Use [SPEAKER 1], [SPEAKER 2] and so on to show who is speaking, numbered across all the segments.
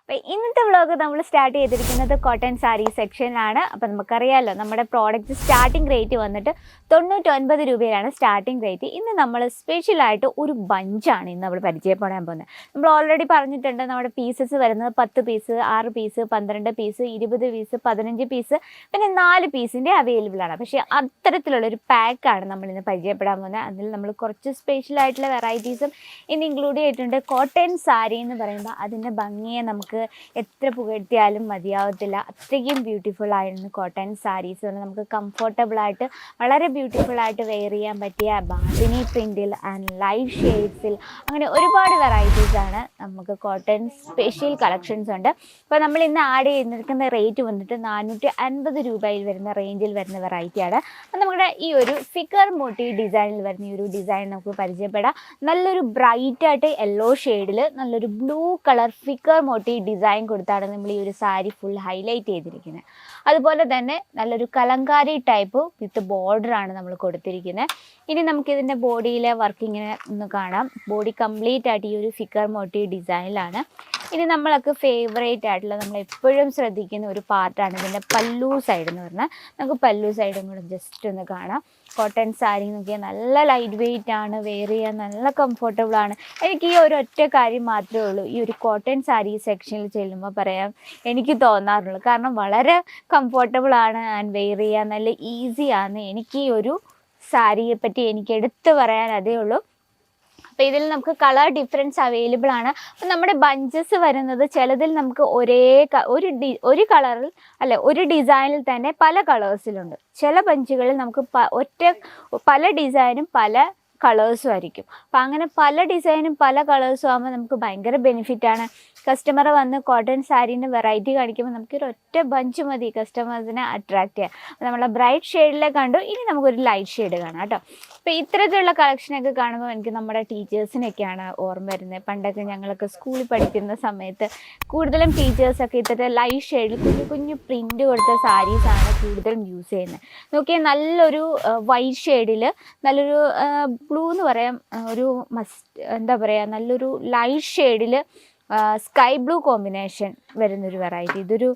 [SPEAKER 1] അപ്പോൾ ഇന്നത്തെ വ്ളോഗ് നമ്മൾ സ്റ്റാർട്ട് ചെയ്തിരിക്കുന്നത് കോട്ടൺ സാരി സെക്ഷനിലാണ്. അപ്പോൾ നമുക്കറിയാമല്ലോ നമ്മുടെ പ്രോഡക്റ്റ് സ്റ്റാർട്ടിംഗ് റേറ്റ് വന്നിട്ട് 99 രൂപയാണ് സ്റ്റാർട്ടിംഗ് റേറ്റ്. ഇന്ന് നമ്മൾ സ്പെഷ്യലായിട്ട് ഒരു ബഞ്ചാണ് ഇന്ന് നമ്മൾ പരിചയപ്പെടാൻ പോകുന്നത്. നമ്മൾ ഓൾറെഡി പറഞ്ഞിട്ടുണ്ട് നമ്മുടെ പീസസ് വരുന്നത് 10 piece, 6 piece, 12 piece, 20 piece, 15 piece, പിന്നെ 4 പീസിൻ്റെ അവൈലബിൾ ആണ്. പക്ഷേ അത്തരത്തിലുള്ളൊരു പാക്കാണ് നമ്മളിന്ന് പരിചയപ്പെടാൻ പോകുന്നത്. അതിൽ നമ്മൾ കുറച്ച് സ്പെഷ്യലായിട്ടുള്ള വെറൈറ്റീസും ഇന്ന് ഇൻക്ലൂഡ് ചെയ്തിട്ടുണ്ട്. കോട്ടൺ സാരി എന്ന് പറയുമ്പോൾ അതിൻ്റെ ഭംഗിയെ നമുക്ക് എത്ര പുകഴ്ത്തിയാലും മതിയാവത്തില്ല. അത്രയ്ക്കും ബ്യൂട്ടിഫുൾ ആയിരുന്നു കോട്ടൺ സാരീസ്. നമുക്ക് കംഫർട്ടബിളായിട്ട് വളരെ ബ്യൂട്ടിഫുള്ളായിട്ട് വെയർ ചെയ്യാൻ പറ്റിയ ബാന്തിനി പ്രിൻറ്റിൽ ആൻഡ് ലൈറ്റ് ഷെയ്ഡ്സിൽ അങ്ങനെ ഒരുപാട് വെറൈറ്റീസാണ് നമുക്ക് കോട്ടൺ സ്പെഷ്യൽ കളക്ഷൻസ് ഉണ്ട്. അപ്പോൾ നമ്മൾ ഇന്ന് ആഡ് ചെയ്തിരിക്കുന്ന റേറ്റ് വന്നിട്ട് 450 രൂപയിൽ വരുന്ന റേഞ്ചിൽ വരുന്ന വെറൈറ്റിയാണ്. അപ്പോൾ നമ്മുടെ ഈ ഒരു ഫിഗർ മോട്ടീവ് ഡിസൈനിൽ വരുന്ന ഈ ഒരു ഡിസൈൻ നമുക്ക് പരിചയപ്പെടാം. നല്ലൊരു ബ്രൈറ്റായിട്ട് യെല്ലോ ഷെയ്ഡിൽ നല്ലൊരു blue colour figure motive design കൊടുത്താണ് നമ്മൾ ഈ ഒരു സാരി ഫുൾ ഹൈലൈറ്റ് ചെയ്തിരിക്കുന്നത്. അതുപോലെ തന്നെ നല്ലൊരു കലങ്കാരി ടൈപ്പ് വിത്ത് ബോർഡറാണ് നമ്മൾ കൊടുത്തിരിക്കുന്നത്. ഇനി നമുക്കിതിൻ്റെ ബോഡിയിലെ വർക്കിങ്ങിനെ ഒന്ന് കാണാം. ബോഡി കംപ്ലീറ്റ് ആയിട്ട് ഈ ഒരു ഫിഗർ മോട്ടീവ് ഡിസൈനിലാണ്. ഇനി നമ്മളൊക്കെ ഫേവറേറ്റ് ആയിട്ടുള്ള നമ്മൾ എപ്പോഴും ശ്രദ്ധിക്കുന്ന ഒരു പാർട്ടാണ് ഇതിൻ്റെ പല്ലു സൈഡ് എന്ന് പറഞ്ഞാൽ. നമുക്ക് പല്ലു സൈഡും കൂടെ ജസ്റ്റ് ഒന്ന് കാണാം. കോട്ടൺ സാരി നോക്കിയാൽ നല്ല ലൈറ്റ് വെയിറ്റ് ആണ്, വെയർ ചെയ്യാൻ നല്ല കംഫർട്ടബിൾ ആണ്. എനിക്ക് ഈ ഒരു ഒറ്റ കാര്യം മാത്രമേ ഉള്ളൂ ഈ ഒരു കോട്ടൺ സാരി സെക്ഷനിൽ ചെല്ലുമ്പോൾ പറയാം എനിക്ക് തോന്നാറുള്ളൂ. കാരണം വളരെ കംഫർട്ടബിൾ ആണ് ആൻഡ് വെയർ ചെയ്യാൻ നല്ല ഈസിയാണ്. എനിക്ക് ഈ ഒരു സാരിയെ പറ്റി എനിക്ക് എടുത്തു പറയാൻ അതേ ഉള്ളൂ. അപ്പോൾ ഇതിൽ നമുക്ക് കളർ ഡിഫറൻസ് അവൈലബിൾ ആണ്. അപ്പോൾ നമ്മുടെ ബഞ്ചസ് വരുന്നത് ചിലതിൽ നമുക്ക് ഒരു കളറിൽ അല്ല ഒരു ഡിസൈനിൽ തന്നെ പല കളേഴ്സിലുണ്ട്. ചില ബഞ്ചുകളിൽ നമുക്ക് പല ഡിസൈനും പല കളേഴ്സും ആയിരിക്കും. അപ്പോൾ അങ്ങനെ പല ഡിസൈനും പല കളേഴ്സും ആകുമ്പോൾ നമുക്ക് ഭയങ്കര ബെനിഫിറ്റാണ്. കസ്റ്റമർ വന്ന് കോട്ടൺ സാരീൻ്റെ വെറൈറ്റി കാണിക്കുമ്പോൾ നമുക്കൊരു ഒറ്റ ബഞ്ച് മതി കസ്റ്റമേഴ്സിനെ അട്രാക്റ്റ് ചെയ്യാൻ. നമ്മളെ ബ്രൈറ്റ് ഷെയ്ഡിലെ കണ്ടു, ഇനി നമുക്കൊരു ലൈറ്റ് ഷെയ്ഡ് കാണാം കേട്ടോ. അപ്പോൾ ഇത്തരത്തിലുള്ള കളക്ഷനൊക്കെ കാണുമ്പോൾ എനിക്ക് നമ്മുടെ ടീച്ചേഴ്സിനൊക്കെയാണ് ഓർമ്മ വരുന്നത്. പണ്ടൊക്കെ ഞങ്ങളൊക്കെ സ്കൂളിൽ പഠിക്കുന്ന സമയത്ത് കൂടുതലും ടീച്ചേഴ്സൊക്കെ ഇത്തരത്തിൽ ലൈറ്റ് ഷെയ്ഡിൽ കുഞ്ഞു കുഞ്ഞു പ്രിൻ്റ് കൊടുത്ത സാരീസാണ് കൂടുതലും യൂസ് ചെയ്യുന്നത്. നോക്കിയാൽ നല്ലൊരു വൈറ്റ് ഷെയ്ഡിൽ നല്ലൊരു ബ്ലൂ എന്ന് പറയാം, ഒരു എന്താ പറയുക നല്ലൊരു ലൈറ്റ് ഷെയ്ഡിൽ സ്കൈ ബ്ലൂ കോമ്പിനേഷൻ വരുന്നൊരു വെറൈറ്റി. ഇതൊരു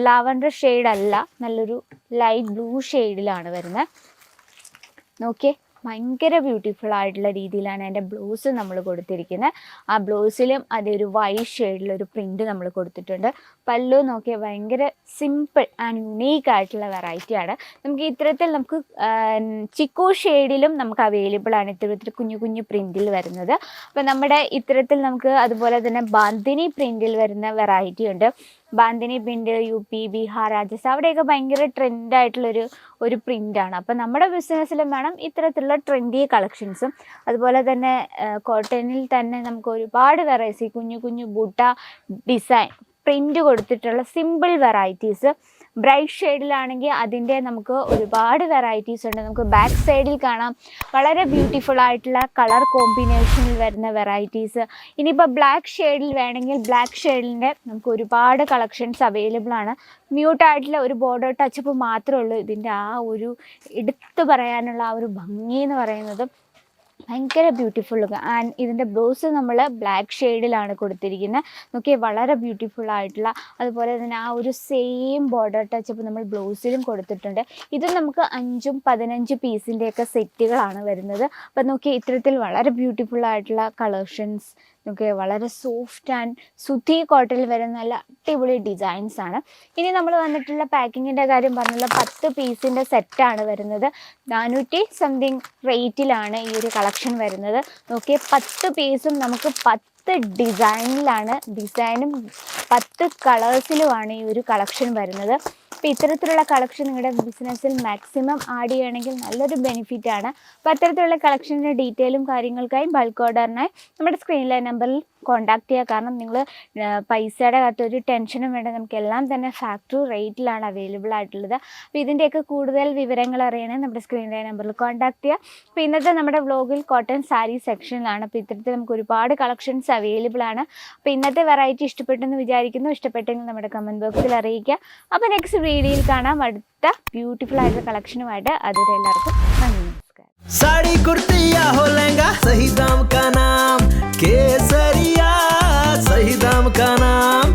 [SPEAKER 1] ലാവൻഡർ ഷെയ്ഡ് അല്ല, നല്ലൊരു ലൈറ്റ് ബ്ലൂ ഷെയ്ഡിലാണ് വരുന്നത്. നോക്കിയേ ഭയങ്കര ബ്യൂട്ടിഫുൾ ആയിട്ടുള്ള രീതിയിലാണ് അതിൻ്റെ ബ്ലൗസ് നമ്മൾ കൊടുത്തിരിക്കുന്നത്. ആ ബ്ലൗസിലും അതൊരു വൈറ്റ് ഷെയ്ഡിലൊരു പ്രിൻ്റ് നമ്മൾ കൊടുത്തിട്ടുണ്ട്. പല്ലു നോക്കിയാൽ ഭയങ്കര സിമ്പിൾ ആൻഡ് യുണീക്ക് ആയിട്ടുള്ള വെറൈറ്റിയാണ്. നമുക്ക് ഇത്തരത്തിൽ നമുക്ക് ചിക്കു ഷെയ്ഡിലും നമുക്ക് അവൈലബിൾ ആണ് ഇത്തരത്തിൽ കുഞ്ഞു കുഞ്ഞു പ്രിൻറ്റിൽ വരുന്നത്. അപ്പോൾ നമ്മുടെ ഇത്തരത്തിൽ നമുക്ക് അതുപോലെ തന്നെ ബാന്തിനി പ്രിൻറ്റിൽ വരുന്ന വെറൈറ്റി ഉണ്ട്. ബാന്തിനി പ്രിൻ്റ് UP, ബീഹാർ, രാജസ്ഥാൻ അവിടെയൊക്കെ ഭയങ്കര ട്രെൻഡായിട്ടുള്ളൊരു പ്രിൻ്റാണ്. അപ്പോൾ നമ്മുടെ ബിസിനസ്സിലും വേണം ഇത്തരത്തിലുള്ള ട്രെൻഡി കളക്ഷൻസും. അതുപോലെ തന്നെ കോട്ടണിൽ തന്നെ നമുക്ക് ഒരുപാട് വെറൈറ്റി കുഞ്ഞു കുഞ്ഞു ബൂട്ട ഡിസൈൻ പ്രിൻ്റ് കൊടുത്തിട്ടുള്ള സിമ്പിൾ വെറൈറ്റീസ്. ബ്രൈറ്റ് ഷെയ്ഡിലാണെങ്കിൽ അതിൻ്റെ നമുക്ക് ഒരുപാട് വെറൈറ്റീസ് ഉണ്ട്. നമുക്ക് ബാക്ക് സൈഡിൽ കാണാം വളരെ ബ്യൂട്ടിഫുൾ ആയിട്ടുള്ള കളർ കോമ്പിനേഷനിൽ വരുന്ന വെറൈറ്റീസ്. ഇനിയിപ്പോൾ ബ്ലാക്ക് ഷെയ്ഡിൽ വേണമെങ്കിൽ ബ്ലാക്ക് ഷെയ്ഡിൻ്റെ നമുക്ക് ഒരുപാട് കളക്ഷൻസ് അവൈലബിൾ ആണ്. മ്യൂട്ടായിട്ടുള്ള ഒരു ബോർഡർ ടച്ചപ്പ് മാത്രമേ ഉള്ളൂ ഇതിൻ്റെ ആ ഒരു എടുത്തു പറയാനുള്ള ആ ഒരു ഭംഗി എന്ന് പറയുന്നത്. ഭയങ്കര ബ്യൂട്ടിഫുൾ ആൻഡ് ഇതിൻ്റെ ബ്ലൗസ് നമ്മൾ ബ്ലാക്ക് ഷെയ്ഡിലാണ് കൊടുത്തിരിക്കുന്നത്. നോക്കിയാൽ വളരെ ബ്യൂട്ടിഫുൾ ആയിട്ടുള്ള അതുപോലെ തന്നെ ആ ഒരു സെയിം ബോർഡർ ടച്ചപ്പ് നമ്മൾ ബ്ലൗസിലും കൊടുത്തിട്ടുണ്ട്. ഇത് നമുക്ക് 5ഉം 15 പീസിൻ്റെയൊക്കെ സെറ്റുകളാണ് വരുന്നത്. അപ്പം നോക്കിയാൽ ഇത്തരത്തിൽ വളരെ ബ്യൂട്ടിഫുൾ ആയിട്ടുള്ള കളക്ഷൻസ് നമുക്ക് വളരെ സോഫ്റ്റ് ആൻഡ് സുതി കോട്ടണിൽ വരുന്ന നല്ല അടിപൊളി ഡിസൈൻസ് ആണ്. ഇനി നമ്മൾ വന്നിട്ടുള്ള പാക്കിങ്ങിൻ്റെ കാര്യം പറഞ്ഞുള്ള 10 പീസിൻ്റെ സെറ്റാണ് വരുന്നത്. 400 സംതിങ് റേറ്റിലാണ് ഈ ഒരു കളക്ഷൻ വരുന്നത്. നോക്കിയാൽ 10 പീസും നമുക്ക് 10 ഡിസൈനും 10 കളേഴ്സിലുമാണ് ഈ ഒരു കളക്ഷൻ വരുന്നത്. അപ്പോൾ ഇത്തരത്തിലുള്ള കളക്ഷൻ നിങ്ങളുടെ ബിസിനസ്സിൽ മാക്സിമം ആഡ് ചെയ്യുകയാണെങ്കിൽ നല്ലൊരു ബെനിഫിറ്റാണ്. അപ്പോൾ അത്തരത്തിലുള്ള കളക്ഷൻ്റെ ഡീറ്റെയിലും കാര്യങ്ങൾക്കായി ബൾക്ക് ഓർഡറിനായി നമ്മുടെ സ്ക്രീനിലെ നമ്പറിൽ കോൺടാക്ട് ചെയ്യുക. കാരണം നിങ്ങൾ പൈസയുടെ അകത്തൊരു ടെൻഷനും വേണ്ട, നമുക്കെല്ലാം തന്നെ ഫാക്ടറി റേറ്റിലാണ് അവൈലബിൾ ആയിട്ടുള്ളത്. അപ്പോൾ ഇതിൻ്റെയൊക്കെ കൂടുതൽ വിവരങ്ങൾ അറിയണമെങ്കിൽ നമ്മുടെ സ്ക്രീനിലെ നമ്പറിൽ കോൺടാക്ട് ചെയ്യുക. അപ്പോൾ ഇന്നത്തെ നമ്മുടെ വ്ലോഗിൽ കോട്ടൺ സാരി സെക്ഷനിലാണ്. അപ്പോൾ ഇത്തരത്തിൽ നമുക്ക് ഒരുപാട് കളക്ഷൻസ് അവൈലബിൾ ആണ്. അപ്പോൾ ഇന്നത്തെ വെറൈറ്റി ഇഷ്ടപ്പെട്ടെന്ന് വിചാരിക്കുന്നു. ഇഷ്ടപ്പെട്ടെങ്കിൽ നമ്മുടെ കമൻറ്റ് ബോക്സിൽ അറിയിക്കുക. അപ്പോൾ നെക്സ്റ്റ് വീഡിയോയിൽ കാണാം അടുത്ത ബ്യൂട്ടിഫുൾ ആയിട്ടുള്ള കളക്ഷനുമായിട്ട്. അതുവരെ എല്ലാവർക്കും നന്ദി, നമസ്കാരം.
[SPEAKER 2] साड़ी कुर्ती या हो लहंगा, सही दाम का नाम केसरिया। സഹിതം കാണാം